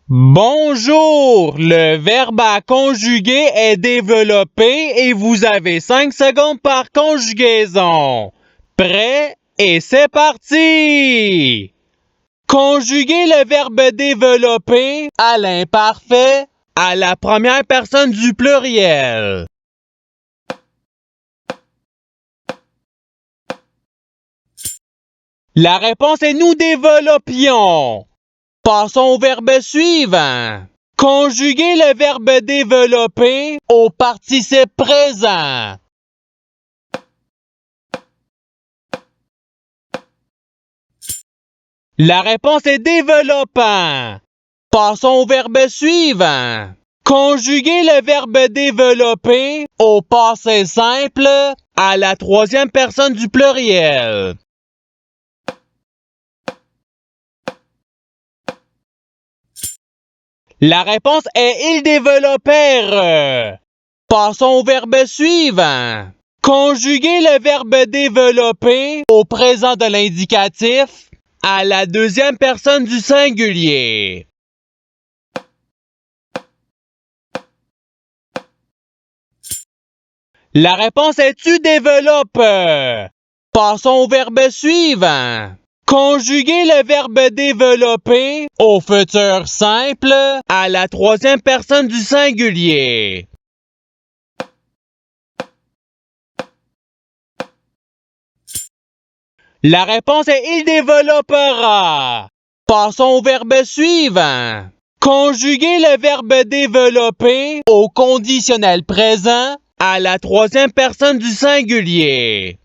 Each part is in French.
Bonjour! Le verbe à conjuguer est développé et vous avez 5 secondes par conjugaison. Prêt? Et c'est parti! Conjuguez le verbe développer à l'imparfait à la première personne du pluriel. La réponse est nous développions. Passons au verbe suivant. Conjuguez le verbe développer au participe présent. La réponse est développant. Passons au verbe suivant. Conjuguez le verbe développer au passé simple à la troisième personne du pluriel. La réponse est ils développèrent. Passons au verbe suivant. Conjuguez le verbe développer au présent de l'indicatif à la deuxième personne du singulier. La réponse est tu développes. Passons au verbe suivant. Conjuguez le verbe développer au futur simple à la troisième personne du singulier. La réponse est il développera. Passons au verbe suivant. Conjuguez le verbe développer au conditionnel présent à la troisième personne du singulier.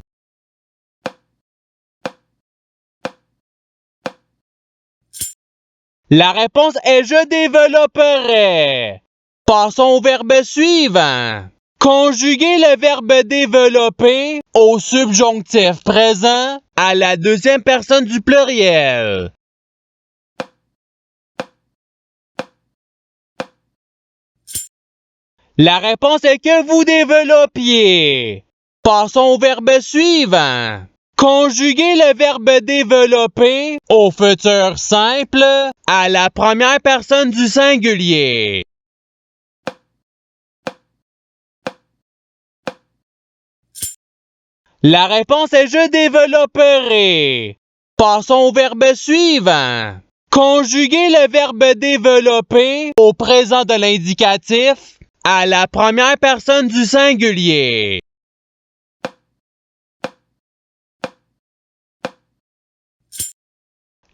La réponse est je développerai. Passons au verbe suivant. Conjuguez le verbe développer au subjonctif présent à la deuxième personne du pluriel. La réponse est que vous développiez. Passons au verbe suivant. Conjuguez le verbe développer au futur simple à la première personne du singulier. La réponse est je développerai. Passons au verbe suivant. Conjuguez le verbe développer au présent de l'indicatif à la première personne du singulier.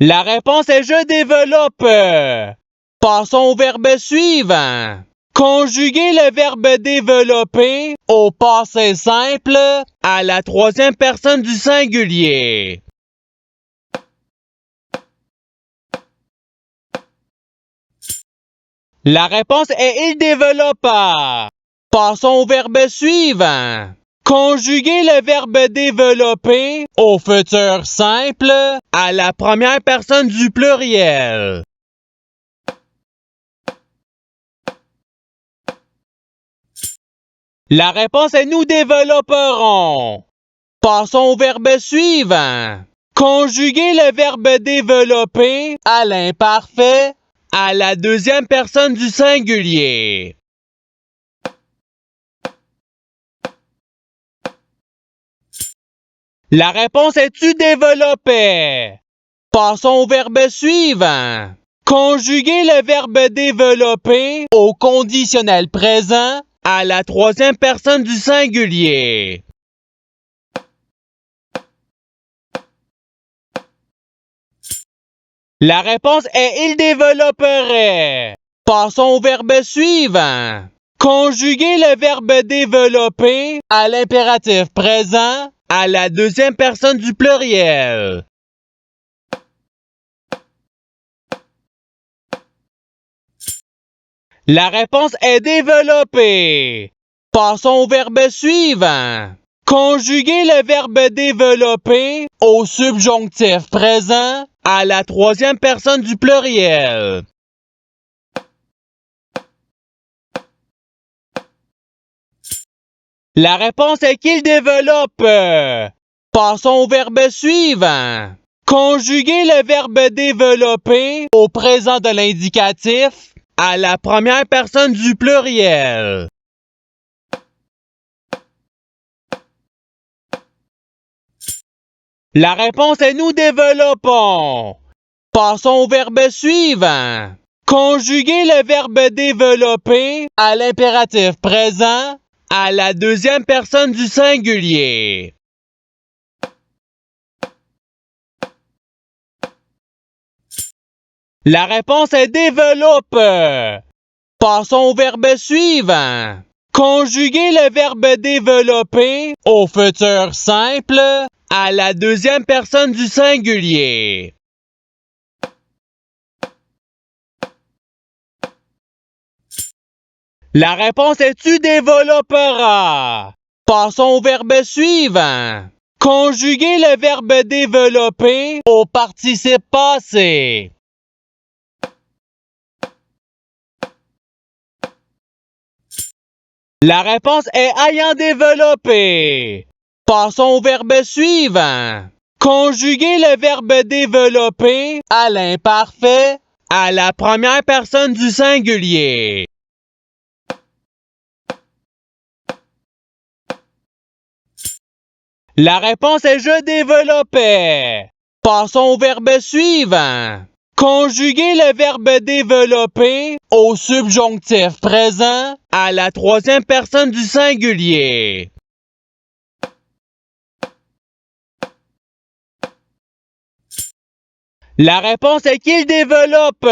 La réponse est je développe. Passons au verbe suivant. Conjuguez le verbe développer au passé simple à la troisième personne du singulier. La réponse est il développa. Passons au verbe suivant. Conjuguez le verbe développer au futur simple à la première personne du pluriel. La réponse est nous développerons. Passons au verbe suivant. Conjuguez le verbe développer à l'imparfait à la deuxième personne du singulier. La réponse est tu développais. Passons au verbe suivant. Conjuguez le verbe développer au conditionnel présent à la troisième personne du singulier. La réponse est il développerait. Passons au verbe suivant. Conjuguez le verbe développer à l'impératif présent à la deuxième personne du pluriel. La réponse est développer. Passons au verbe suivant. Conjuguez le verbe développer au subjonctif présent à la troisième personne du pluriel. La réponse est qu'il développe. Passons au verbe suivant. Conjuguez le verbe développer au présent de l'indicatif à la première personne du pluriel. La réponse est nous développons. Passons au verbe suivant. Conjuguez le verbe développer à l'impératif présent à la deuxième personne du singulier. La réponse est développe. Passons au verbe suivant. Conjuguez le verbe développer au futur simple à la deuxième personne du singulier. La réponse est tu développeras. Passons au verbe suivant. Conjuguez le verbe développer au participe passé. La réponse est ayant développé. Passons au verbe suivant. Conjuguez le verbe développer à l'imparfait à la première personne du singulier. La réponse est je développais. Passons au verbe suivant. Conjuguez le verbe développer au subjonctif présent à la troisième personne du singulier. La réponse est qu'il développe.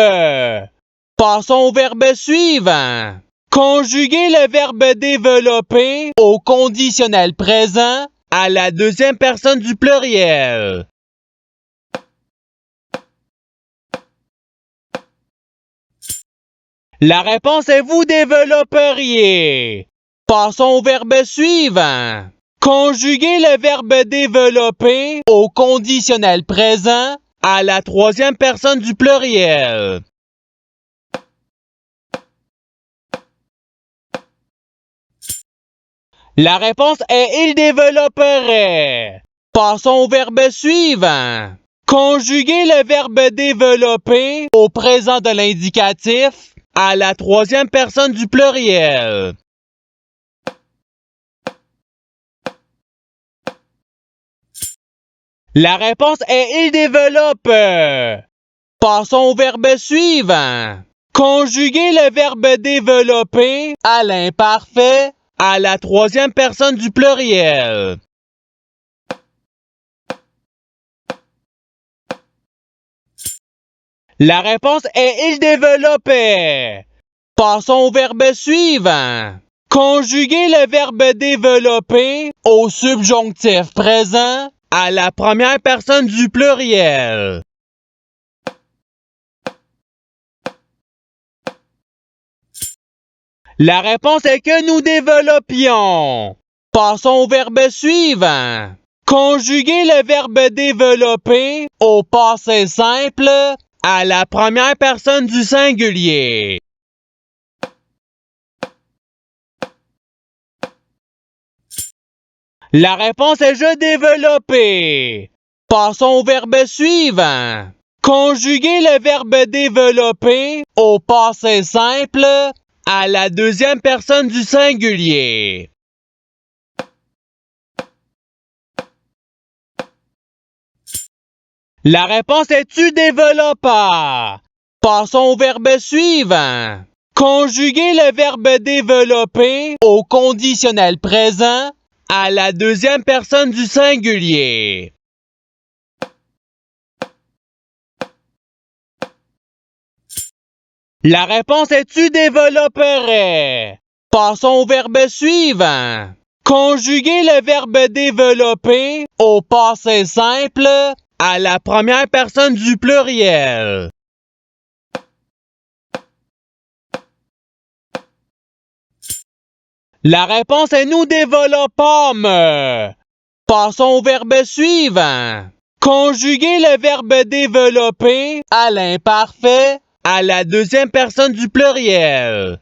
Passons au verbe suivant. Conjuguez le verbe développer au conditionnel présent à la deuxième personne du pluriel. La réponse est vous développeriez. Passons au verbe suivant. Conjuguez le verbe développer au conditionnel présent à la troisième personne du pluriel. La réponse est il développerait. Passons au verbe suivant. Conjuguez le verbe développer au présent de l'indicatif à la troisième personne du pluriel. La réponse est il développe. Passons au verbe suivant. Conjuguez le verbe développer à l'imparfait à la troisième personne du pluriel. La réponse est il développait. Passons au verbe suivant. Conjuguez le verbe développer au subjonctif présent à la première personne du pluriel. La réponse est que nous développions. Passons au verbe suivant. Conjuguez le verbe développer au passé simple à la première personne du singulier. La réponse est je développer. Passons au verbe suivant. Conjuguez le verbe développer au passé simple à la deuxième personne du singulier. La réponse est tu développas. Passons au verbe suivant. Conjuguez le verbe développer au conditionnel présent à la deuxième personne du singulier. La réponse est tu développerais. Passons au verbe suivant. Conjuguez le verbe développer au passé simple à la première personne du pluriel. La réponse est nous développâmes. Passons au verbe suivant. Conjuguez le verbe développer à l'imparfait à la deuxième personne du pluriel.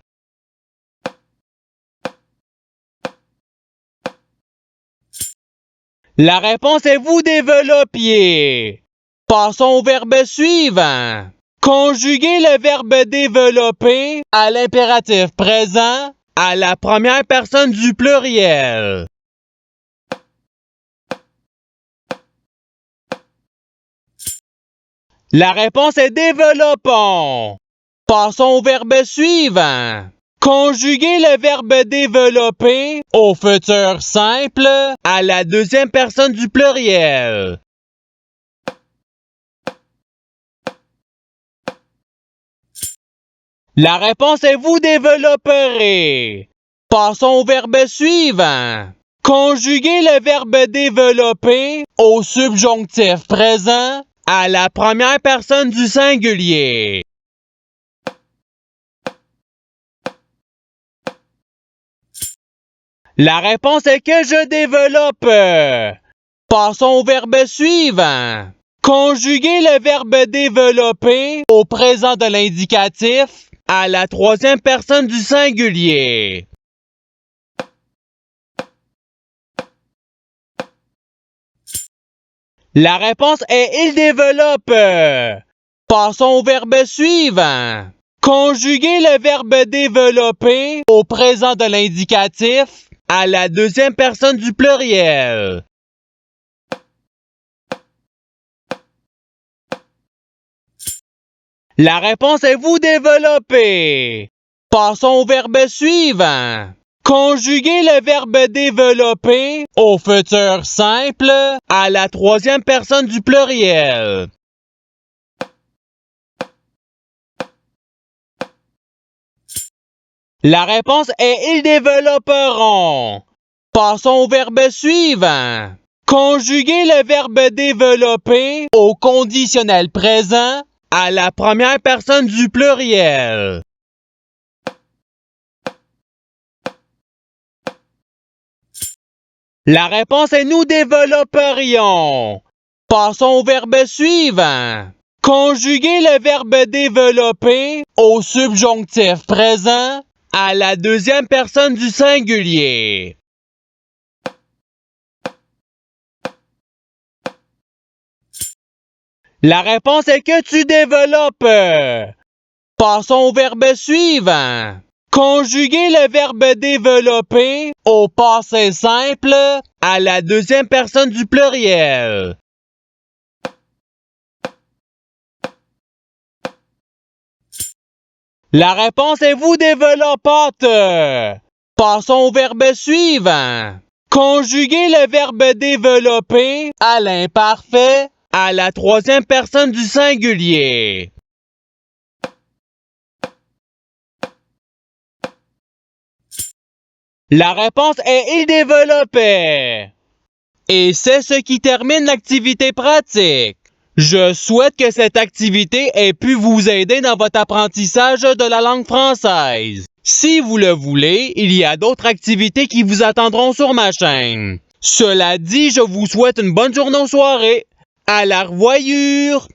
La réponse est vous développiez. Passons au verbe suivant. Conjuguez le verbe développer à l'impératif présent à la première personne du pluriel. La réponse est développons. Passons au verbe suivant. Conjuguez le verbe développer au futur simple à la deuxième personne du pluriel. La réponse est vous développerez. Passons au verbe suivant. Conjuguez le verbe développer au subjonctif présent à la première personne du singulier. La réponse est que je développe. Passons au verbe suivant. Conjuguez le verbe développer au présent de l'indicatif à la troisième personne du singulier. La réponse est il développe. Passons au verbe suivant. Conjuguez le verbe développer au présent de l'indicatif à la deuxième personne du pluriel. La réponse est vous développez. Passons au verbe suivant. Conjuguez le verbe développer au futur simple à la troisième personne du pluriel. La réponse est ils développeront. Passons au verbe suivant. Conjuguez le verbe développer au conditionnel présent à la première personne du pluriel. La réponse est nous développerions. Passons au verbe suivant. Conjuguez le verbe développer au subjonctif présent à la deuxième personne du singulier. La réponse est que tu développes. Passons au verbe suivant. Conjuguez le verbe développer au passé simple à la deuxième personne du pluriel. La réponse est vous développâtes. Passons au verbe suivant. Conjuguez le verbe développer à l'imparfait à la troisième personne du singulier. La réponse est il développait. Et c'est ce qui termine l'activité pratique. Je souhaite que cette activité ait pu vous aider dans votre apprentissage de la langue française. Si vous le voulez, il y a d'autres activités qui vous attendront sur ma chaîne. Cela dit, je vous souhaite une bonne journée ou soirée. À la revoyure!